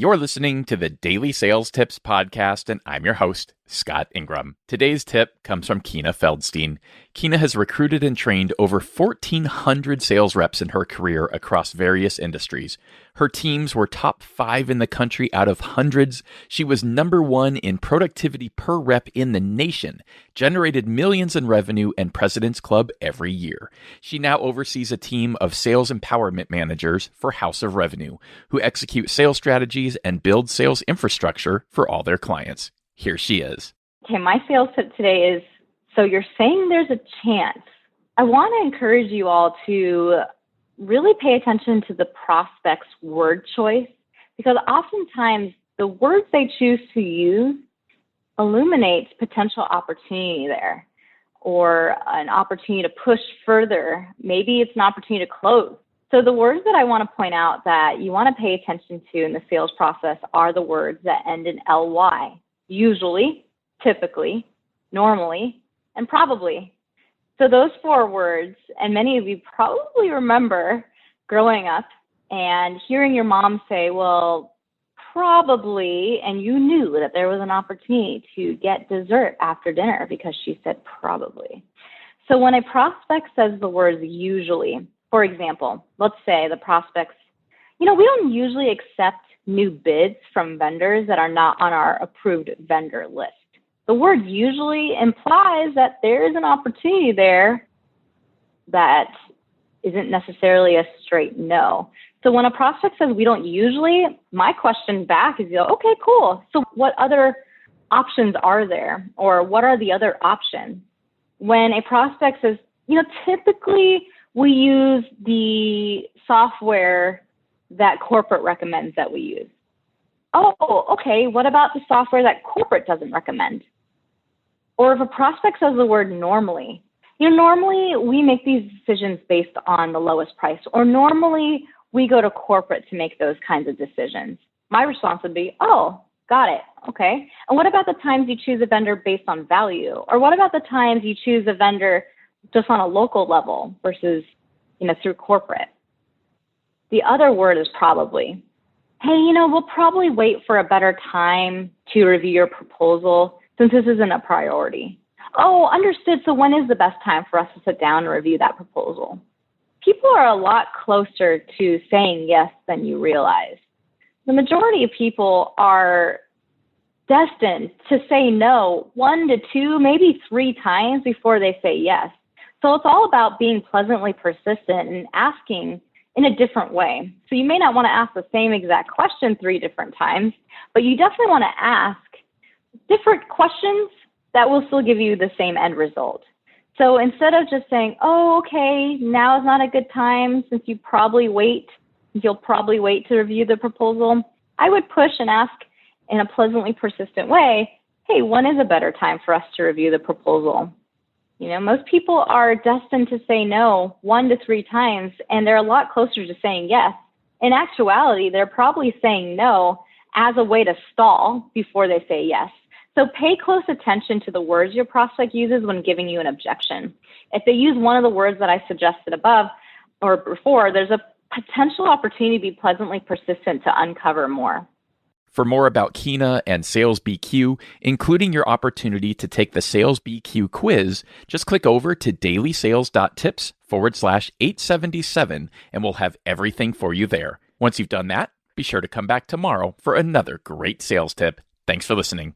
You're listening to the Daily Sales Tips podcast, and I'm your host, Scott Ingram. Today's tip comes from Quina Feldstein. Quina has recruited and trained over 1,400 sales reps in her career across various industries. Her teams were top 5 in the country out of hundreds. She was number 1 in productivity per rep in the nation, generated millions in revenue and President's Club every year. She now oversees a team of sales empowerment managers for House of Revenue, who execute sales strategies and build sales infrastructure for all their clients. Here she is. Okay, my sales tip today is, so you're saying there's a chance. I want to encourage you all to really pay attention to the prospect's word choice, because oftentimes the words they choose to use illuminates potential opportunity there, or an opportunity to push further. Maybe it's an opportunity to close. So the words that I want to point out that you want to pay attention to in the sales process are the words that end in ly. Usually, typically, normally, and probably. So those 4 words, and many of you probably remember growing up and hearing your mom say, well, probably, and you knew that there was an opportunity to get dessert after dinner because she said probably. So when a prospect says the words usually, for example, let's say the prospects, we don't usually accept new bids from vendors that are not on our approved vendor list. The word usually implies that there is an opportunity there that isn't necessarily a straight no. So when a prospect says we don't usually, my question back is, okay, cool. So what other options are there? Or what are the other options? When a prospect says, typically we use the software that corporate recommends that we use. Oh, okay, what about the software that corporate doesn't recommend? Or if a prospect says the word normally, normally we make these decisions based on the lowest price, or normally we go to corporate to make those kinds of decisions. My response would be, oh, got it, okay. And what about the times you choose a vendor based on value? Or what about the times you choose a vendor just on a local level versus, through corporate? The other word is probably. Hey, we'll probably wait for a better time to review your proposal since this isn't a priority. Oh, understood. So when is the best time for us to sit down and review that proposal? People are a lot closer to saying yes than you realize. The majority of people are destined to say no 1 to 2, maybe 3 times before they say yes. So it's all about being pleasantly persistent and asking in a different way. So you may not want to ask the same exact question 3 different times, but you definitely want to ask different questions that will still give you the same end result. So instead of just saying, oh, okay, now is not a good time since you'll probably wait to review the proposal, I would push and ask in a pleasantly persistent way, hey, when is a better time for us to review the proposal? Most people are destined to say no 1 to 3 times, and they're a lot closer to saying yes. In actuality, they're probably saying no as a way to stall before they say yes. So pay close attention to the words your prospect uses when giving you an objection. If they use one of the words that I suggested above or before, there's a potential opportunity to be pleasantly persistent to uncover more. For more about Quina and Sales BQ, including your opportunity to take the Sales BQ quiz, just click over to DailySales.Tips/877 and we'll have everything for you there. Once you've done that, be sure to come back tomorrow for another great sales tip. Thanks for listening.